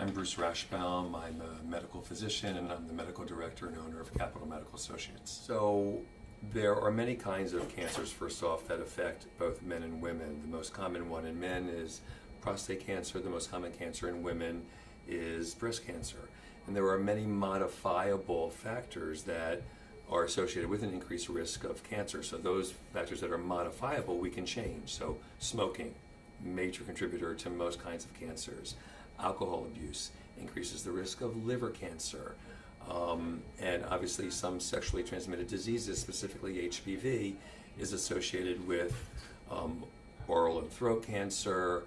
I'm Bruce Rashbaum. I'm a medical physician and I'm the medical director and owner of Capital Medical Associates. So there are many kinds of cancers, first off, that affect both men and women. The most common one in men is prostate cancer. The most common cancer in women is breast cancer. And there are many modifiable factors that are associated with an increased risk of cancer. So those factors that are modifiable we can change. So smoking, major contributor to most kinds of cancers. Alcohol abuse increases the risk of liver cancer. And obviously some sexually transmitted diseases, specifically HPV, is associated with oral and throat cancer,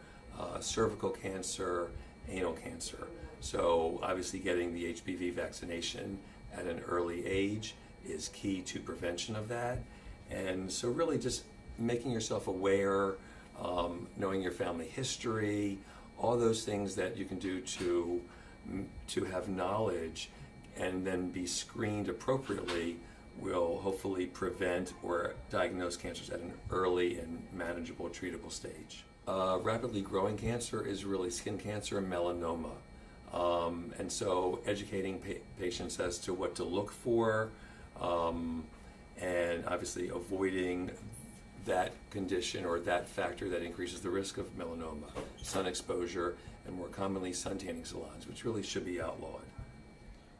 cervical cancer, anal cancer. So obviously getting the HPV vaccination at an early age is key to prevention of that. And so really just making yourself aware, knowing your family history, all those things that you can do to have knowledge and then be screened appropriately will hopefully prevent or diagnose cancers at an early and manageable, treatable stage. Rapidly growing cancer is really skin cancer and melanoma. And so educating patients as to what to look for, and obviously avoiding that condition or that factor that increases the risk of melanoma, sun exposure, and more commonly sun tanning salons, which really should be outlawed.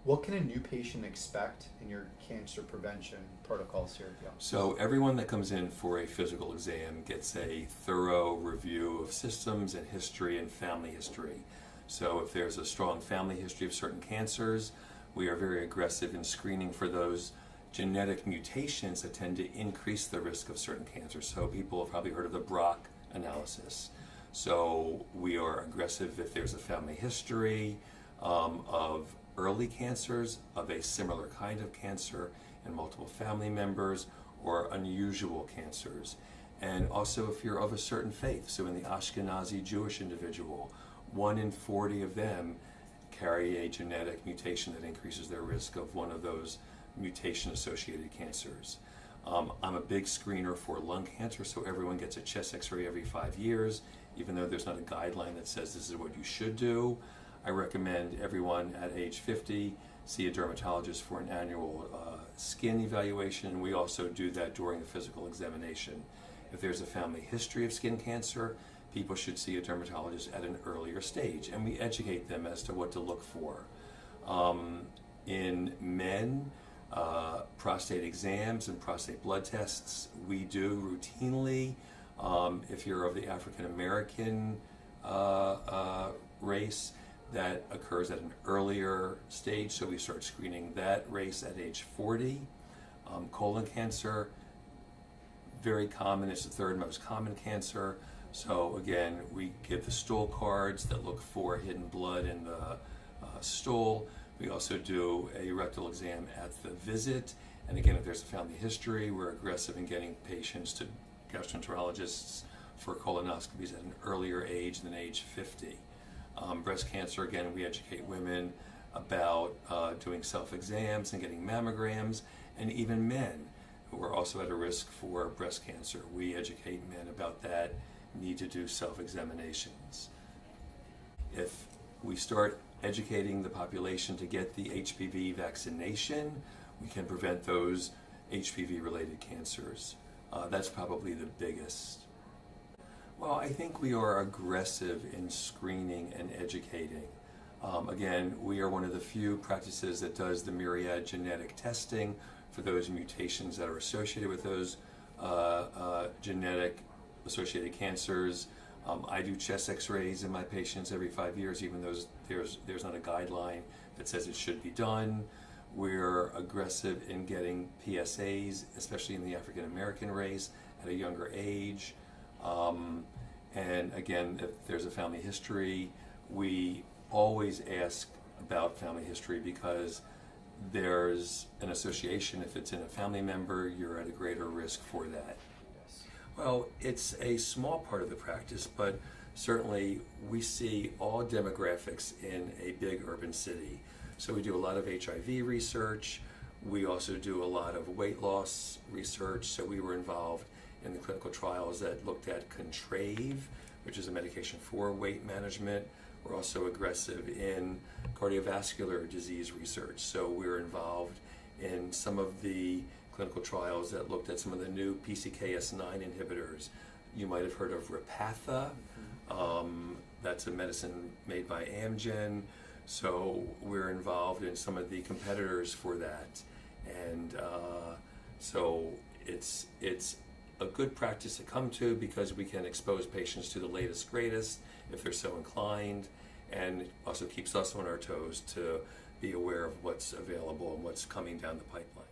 What can a new patient expect in your cancer prevention protocols here at the office? So everyone that comes in for a physical exam gets a thorough review of systems and history and family history. So if there's a strong family history of certain cancers, we are very aggressive in screening for those genetic mutations that tend to increase the risk of certain cancers. So people have probably heard of the BRCA analysis. So we are aggressive if there's a family history of early cancers, of a similar kind of cancer in multiple family members, or unusual cancers. And also if you're of a certain faith. So in the Ashkenazi Jewish individual, 1 in 40 of them carry a genetic mutation that increases their risk of one of those mutation-associated cancers. I'm a big screener for lung cancer, so everyone gets a chest x-ray every 5 years, even though there's not a guideline that says this is what you should do. I recommend everyone at age 50 see a dermatologist for an annual skin evaluation. We also do that during the physical examination. If there's a family history of skin cancer, people should see a dermatologist at an earlier stage, and we educate them as to what to look for. In men, prostate exams and prostate blood tests we do routinely. If you're of the African American race, that occurs at an earlier stage, so we start screening that race at age 40. Colon cancer, very common, it's the third most common cancer. So again, we give the stool cards that look for hidden blood in the stool. We also do a rectal exam at the visit. And again, if there's a family history, we're aggressive in getting patients to gastroenterologists for colonoscopies at an earlier age than age 50. Breast cancer, again, we educate women about doing self-exams and getting mammograms, and even men who are also at a risk for breast cancer. We educate men about that, need to do self-examinations. If we start educating the population to get the HPV vaccination, we can prevent those HPV-related cancers. That's probably the biggest. Well, I think we are aggressive in screening and educating. Again, we are one of the few practices that does the myriad genetic testing for those mutations that are associated with those genetic associated cancers. I do chest x-rays in my patients every 5 years, even though there's not a guideline that says it should be done. We're aggressive in getting PSAs, especially in the African American race, at a younger age. And again, if there's a family history, we always ask about family history because there's an association. If it's in a family member, you're at a greater risk for that. Yes. Well, it's a small part of the practice, but certainly we see all demographics in a big urban city. So we do a lot of HIV research. We also do a lot of weight loss research. So we were involved in the clinical trials that looked at Contrave, which is a medication for weight management. We're also aggressive in cardiovascular disease research. So we're involved in some of the clinical trials that looked at some of the new PCKS9 inhibitors. You might have heard of Repatha. That's a medicine made by Amgen. So we're involved in some of the competitors for that. And so it's a good practice to come to because we can expose patients to the latest, greatest if they're so inclined, and it also keeps us on our toes to be aware of what's available and what's coming down the pipeline.